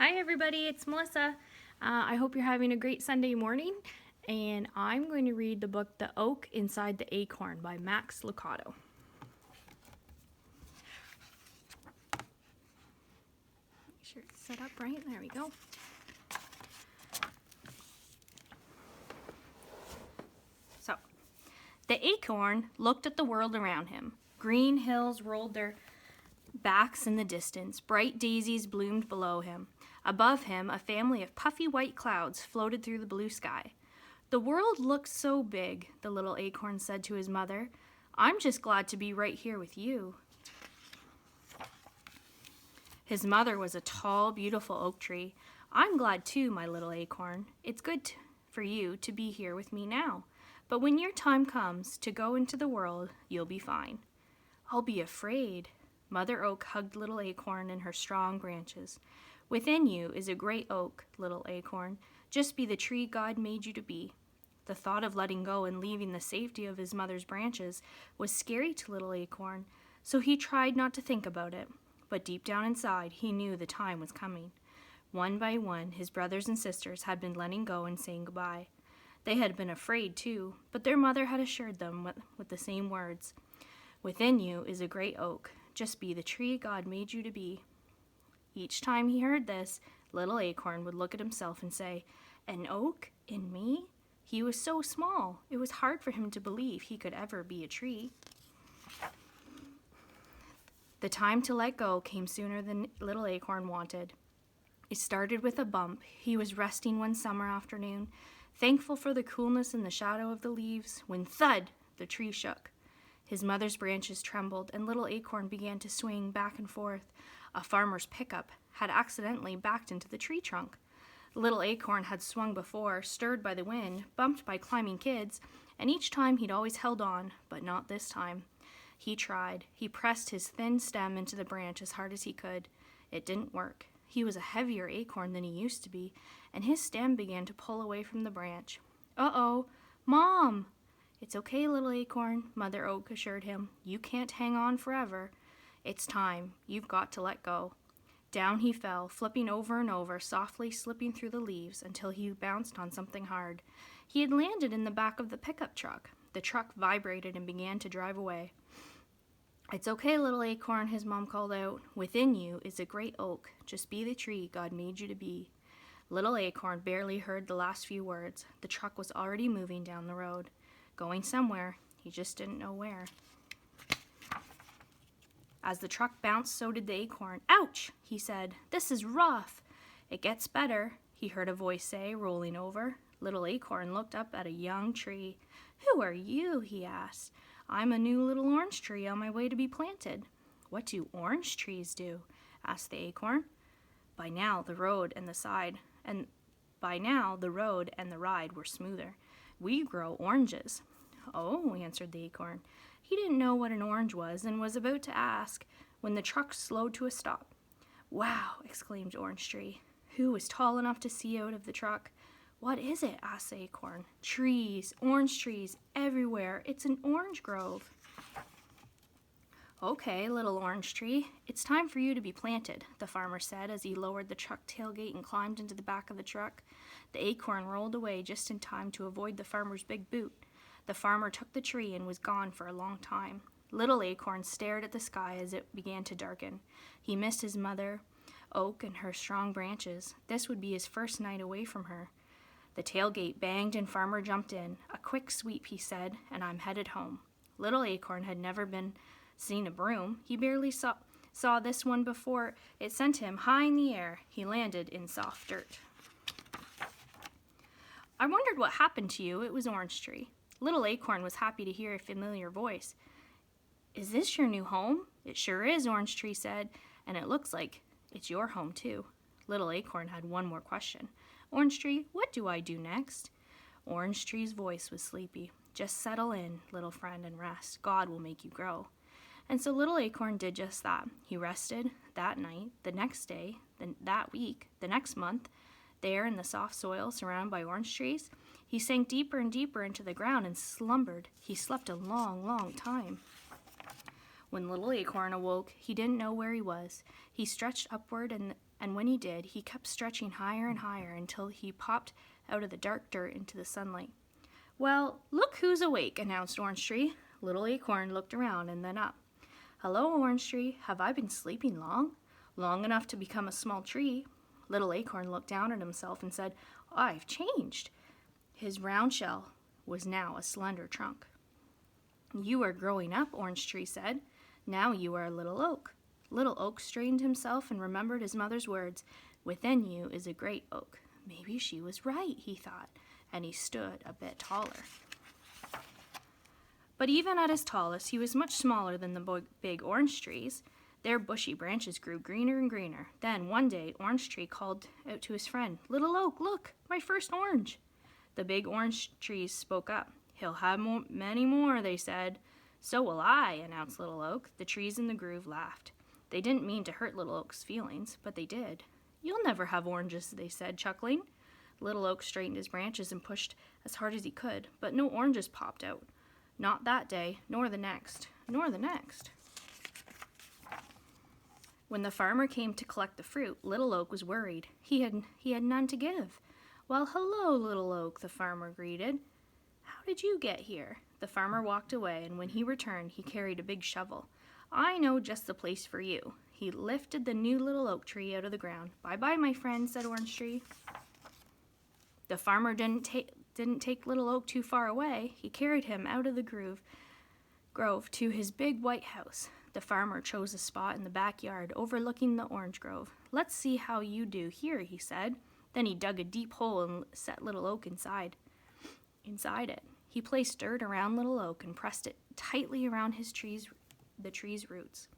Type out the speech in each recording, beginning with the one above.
Hi everybody, it's Melissa. I hope you're having a great Sunday morning, and I'm going to read the book The Oak Inside the Acorn by Max Lucado. Make sure it's set up right. There we go. So, the acorn looked at the world around him. Green hills rolled their backs in the distance. Bright daisies bloomed below him. Above him, a family of puffy white clouds floated through the blue sky. "The world looks so big," the little acorn said to his mother. "I'm just glad to be right here with you." His mother was a tall, beautiful oak tree. "I'm glad too, my little acorn. It's good for you to be here with me now. But when your time comes to go into the world, you'll be fine." "I'll be afraid." Mother Oak hugged little acorn in her strong branches. "Within you is a great oak, little acorn. Just be the tree God made you to be." The thought of letting go and leaving the safety of his mother's branches was scary to little acorn, so he tried not to think about it. But deep down inside, he knew the time was coming. One by one, his brothers and sisters had been letting go and saying goodbye. They had been afraid too, but their mother had assured them with the same words. "Within you is a great oak. Just be the tree God made you to be." Each time he heard this, little acorn would look at himself and say, "An oak in me?" He was so small, it was hard for him to believe he could ever be a tree. The time to let go came sooner than little acorn wanted. It started with a bump. He was resting one summer afternoon, thankful for the coolness and the shadow of the leaves, when thud, the tree shook. His mother's branches trembled, and little acorn began to swing back and forth. A farmer's pickup had accidentally backed into the tree trunk. Little acorn had swung before, stirred by the wind, bumped by climbing kids, and each time he'd always held on, but not this time. He tried. He pressed his thin stem into the branch as hard as he could. It didn't work. He was a heavier acorn than he used to be, and his stem began to pull away from the branch. "Uh-oh, Mom!" "It's okay, little acorn," Mother Oak assured him. "You can't hang on forever. It's time. You've got to let go." Down he fell, flipping over and over, softly slipping through the leaves until he bounced on something hard. He had landed in the back of the pickup truck. The truck vibrated and began to drive away. "It's okay, little acorn," his mom called out. "Within you is a great oak. Just be the tree God made you to be." Little acorn barely heard the last few words. The truck was already moving down the road, going somewhere. He just didn't know where. As the truck bounced, so did the acorn. "Ouch," he said. "This is rough." "It gets better," he heard a voice say, rolling over. Little acorn looked up at a young tree. "Who are you?" he asked. "I'm a new little orange tree on my way to be planted." "What do orange trees do?" asked the acorn. By now the road and the ride were smoother. "We grow oranges." "Oh," answered the acorn. He didn't know what an orange was and was about to ask when the truck slowed to a stop. "Wow," exclaimed Orange Tree, who was tall enough to see out of the truck. "What is it?" asked the acorn. "Trees, orange trees, everywhere. It's an orange grove." "Okay, little orange tree, it's time for you to be planted," the farmer said as he lowered the truck tailgate and climbed into the back of the truck. The acorn rolled away just in time to avoid the farmer's big boot. The farmer took the tree and was gone for a long time. Little acorn stared at the sky as it began to darken. He missed his mother Oak and her strong branches. This would be his first night away from her. The tailgate banged and Farmer jumped in. "A quick sweep," he said, "and I'm headed home." Little acorn had never seen a broom. He barely saw this one before it sent him high in the air. He landed in soft dirt. "I wondered what happened to you." It was Orange Tree. Little acorn was happy to hear a familiar voice. "Is this your new home?" "It sure is," Orange Tree said, "and it looks like it's your home too." Little acorn had one more question. "Orange Tree, what do I do next?" Orange Tree's voice was sleepy. "Just settle in, little friend, and rest. God will make you grow." And so little acorn did just that. He rested that night, the next day, that week, the next month. There in the soft soil surrounded by orange trees, he sank deeper and deeper into the ground and slumbered. He slept a long, long time. When little Acorn awoke, he didn't know where he was. He stretched upward, and when he did, he kept stretching higher and higher until he popped out of the dark dirt into the sunlight. "Well, look who's awake," announced Orange Tree. Little Acorn looked around and then up. "Hello, Orange Tree. Have I been sleeping long? Long enough to become a small tree?" Little Acorn looked down at himself and said, "I've changed." His round shell was now a slender trunk. "You are growing up," Orange Tree said. "Now you are a little oak." Little Oak straightened himself and remembered his mother's words, "Within you is a great oak." Maybe she was right, he thought, and he stood a bit taller. But even at his tallest, he was much smaller than the big orange trees. Their bushy branches grew greener and greener. Then, one day, Orange Tree called out to his friend, "Little Oak, look, my first orange." The big orange trees spoke up. "He'll have many more," they said. "So will I," announced Little Oak. The trees in the grove laughed. They didn't mean to hurt Little Oak's feelings, but they did. "You'll never have oranges," they said, chuckling. Little Oak straightened his branches and pushed as hard as he could, but no oranges popped out. Not that day, nor the next, nor the next. When the farmer came to collect the fruit, Little Oak was worried. He had none to give. "Well, hello, Little Oak," the farmer greeted. "How did you get here?" The farmer walked away, and when he returned, he carried a big shovel. "I know just the place for you." He lifted the new little oak tree out of the ground. "Bye-bye, my friend," said Orange Tree. The farmer didn't take Little Oak too far away. He carried him out of the grove to his big white house. The farmer chose a spot in the backyard overlooking the orange grove. "Let's see how you do here," he said. Then he dug a deep hole and set Little Oak inside it. He placed dirt around Little Oak and pressed it tightly around the tree's roots.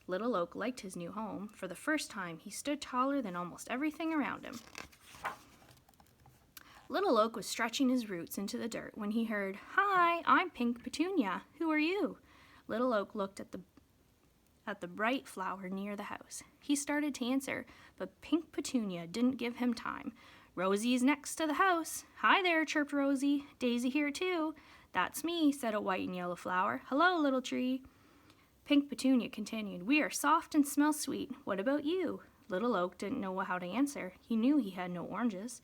Little Oak liked his new home. For the first time, he stood taller than almost everything around him. Little Oak was stretching his roots into the dirt when he heard, "Hi, I'm Pink Petunia. Who are you?" Little Oak looked at the bright flower near the house. He started to answer, but Pink Petunia didn't give him time. "Rosie's next to the house." "Hi there," chirped Rosie. "Daisy here too." "That's me," said a white and yellow flower. "Hello, little tree." Pink Petunia continued, "We are soft and smell sweet. What about you?" Little Oak didn't know how to answer. He knew he had no oranges.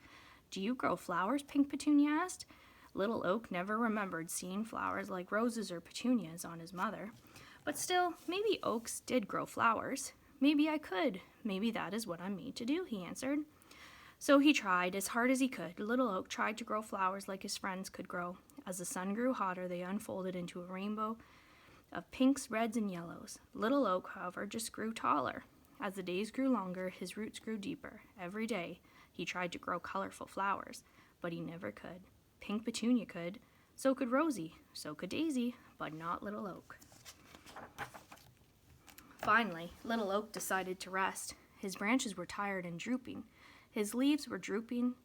"Do you grow flowers?" Pink Petunia asked. Little Oak never remembered seeing flowers like roses or petunias on his mother. But still, maybe oaks did grow flowers. "Maybe I could. Maybe that is what I'm made to do," he answered. So he tried as hard as he could. Little Oak tried to grow flowers like his friends could grow. As the sun grew hotter, they unfolded into a rainbow of pinks, reds, and yellows. Little Oak, however, just grew taller. As the days grew longer, his roots grew deeper. Every day, he tried to grow colorful flowers, but he never could. Pink Petunia could. So could Rosie. So could Daisy, but not Little Oak. Finally, Little Oak decided to rest. His branches were tired and drooping. His leaves were drooping.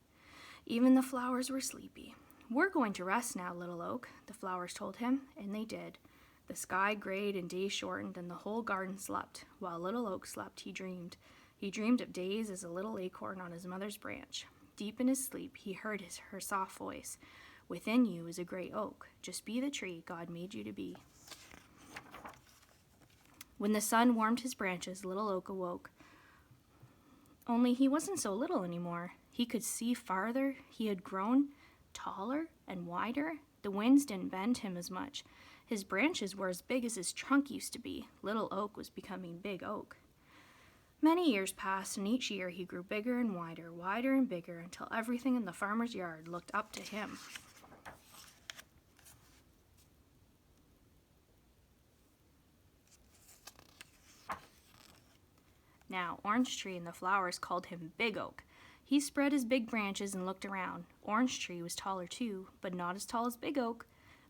Even the flowers were sleepy. "We're going to rest now, Little Oak," the flowers told him, and they did. The sky grayed and days shortened, and the whole garden slept. While Little Oak slept, he dreamed. He dreamed of days as a little acorn on his mother's branch. Deep in his sleep, he heard her soft voice. "Within you is a great oak. Just be the tree God made you to be." When the sun warmed his branches, Little Oak awoke. Only he wasn't so little anymore. He could see farther. He had grown taller and wider. The winds didn't bend him as much. His branches were as big as his trunk used to be. Little Oak was becoming Big Oak. Many years passed, and each year he grew bigger and wider and bigger, until everything in the farmer's yard looked up to him. Now, Orange Tree and the flowers called him Big Oak. He spread his big branches and looked around. Orange Tree was taller too, but not as tall as Big Oak.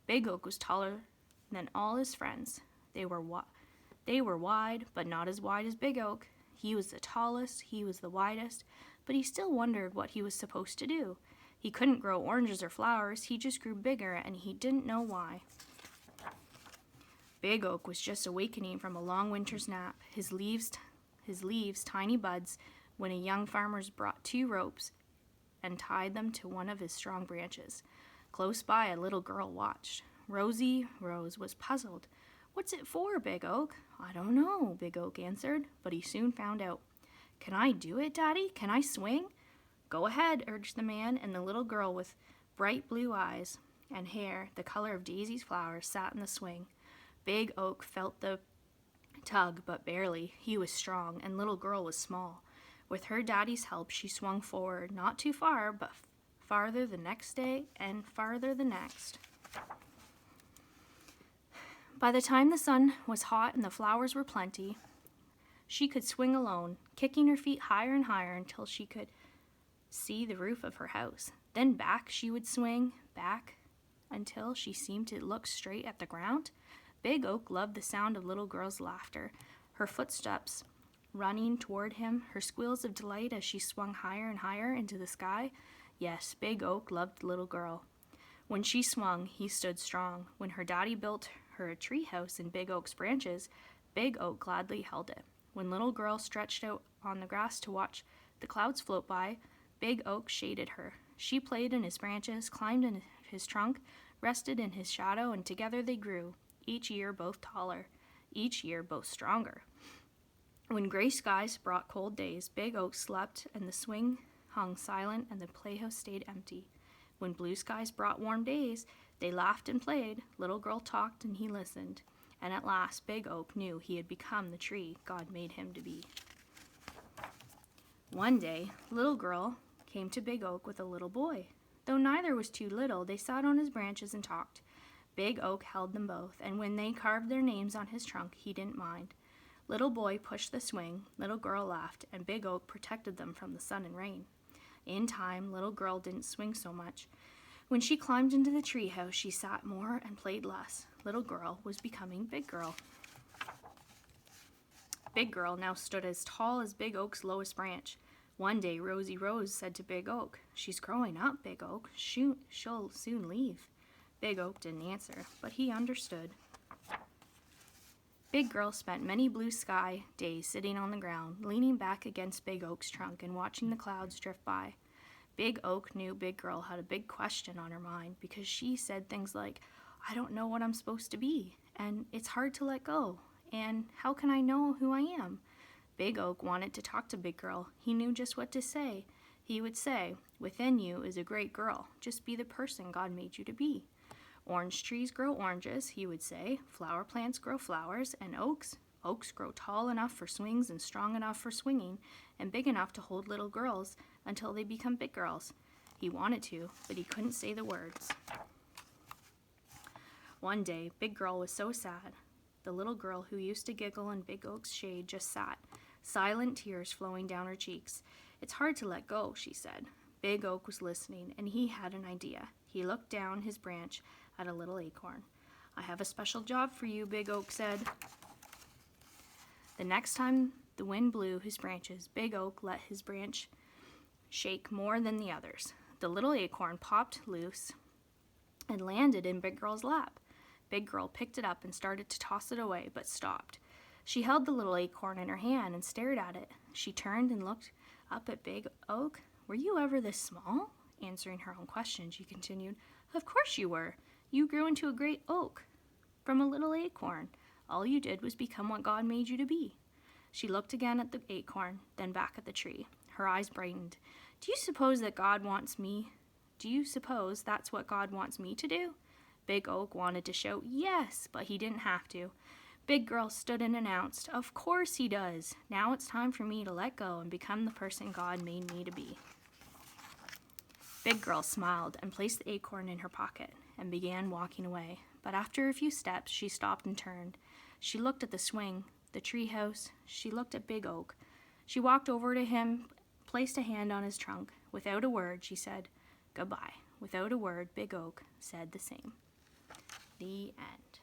Big Oak was taller than all his friends. They were wide, but not as wide as Big Oak. He was the tallest, he was the widest, but he still wondered what he was supposed to do. He couldn't grow oranges or flowers, he just grew bigger, and he didn't know why. Big Oak was just awakening from a long winter's nap, his leaves tiny buds, when a young farmer brought 2 ropes and tied them to one of his strong branches. Close by, a little girl watched. Rose was puzzled. "What's it for, Big Oak?" "I don't know," Big Oak answered, but he soon found out. "Can I do it, Daddy? Can I swing?" "Go ahead," urged the man, and the little girl with bright blue eyes and hair the color of Daisy's flowers sat in the swing. Big Oak felt the tug, but barely. He was strong, and little girl was small. With her daddy's help, she swung forward, not too far, but farther the next day and farther the next. By the time the sun was hot and the flowers were plenty, she could swing alone, kicking her feet higher and higher until she could see the roof of her house. Then back she would swing, back until she seemed to look straight at the ground. Big Oak loved the sound of little girl's laughter, her footsteps running toward him, her squeals of delight as she swung higher and higher into the sky. Yes, Big Oak loved the little girl. When she swung, he stood strong. When her daddy built her a tree house in Big Oak's branches, Big Oak gladly held it. When little girl stretched out on the grass to watch the clouds float by, Big Oak shaded her. She played in his branches, climbed in his trunk, rested in his shadow, and together they grew, each year both taller, each year both stronger. When gray skies brought cold days, Big Oak slept and the swing hung silent and the playhouse stayed empty. When blue skies brought warm days, they laughed and played, little girl talked and he listened, and at last Big Oak knew he had become the tree God made him to be. One day, little girl came to Big Oak with a little boy. Though neither was too little, they sat on his branches and talked. Big Oak held them both, and when they carved their names on his trunk, he didn't mind. Little boy pushed the swing, little girl laughed, and Big Oak protected them from the sun and rain. In time, little girl didn't swing so much. When she climbed into the treehouse, she sat more and played less. Little girl was becoming Big Girl. Big Girl now stood as tall as Big Oak's lowest branch. One day, Rosy Rose said to Big Oak, "She's growing up, Big Oak. She'll soon leave." Big Oak didn't answer, but he understood. Big Girl spent many blue sky days sitting on the ground, leaning back against Big Oak's trunk and watching the clouds drift by. Big Oak knew Big Girl had a big question on her mind because she said things like, "I don't know what I'm supposed to be, and it's hard to let go, and how can I know who I am?" Big Oak wanted to talk to Big Girl. He knew just what to say. He would say, "Within you is a great girl. Just be the person God made you to be. Orange trees grow oranges," he would say. "Flower plants grow flowers, and oaks grow tall enough for swings and strong enough for swinging, and big enough to hold little girls until they become big girls." He wanted to, but he couldn't say the words. One day, Big Girl was so sad. The little girl who used to giggle in Big Oak's shade just sat, silent tears flowing down her cheeks. "It's hard to let go," she said. Big Oak was listening, and he had an idea. He looked down his branch at a little acorn. "I have a special job for you," Big Oak said. The next time the wind blew his branches, Big Oak let his branch shake more than the others. The little acorn popped loose and landed in Big Girl's lap. Big Girl picked it up and started to toss it away, but stopped. She held the little acorn in her hand and stared at it. She turned and looked up at Big Oak. "Were you ever this small?" Answering her own question, she continued, "Of course you were. You grew into a great oak from a little acorn. All you did was become what God made you to be." She looked again at the acorn, then back at the tree. Her eyes brightened. Do you suppose that's what God wants me to do?" Big Oak wanted to shout yes, but he didn't have to. Big Girl stood and announced, "Of course he does. Now it's time for me to let go and become the person God made me to be." Big Girl smiled and placed the acorn in her pocket and began walking away. But after a few steps, she stopped and turned. She looked at the swing, the treehouse. She looked at Big Oak. She walked over to him, placed a hand on his trunk. Without a word, she said, "Goodbye." Without a word, Big Oak said the same. The end.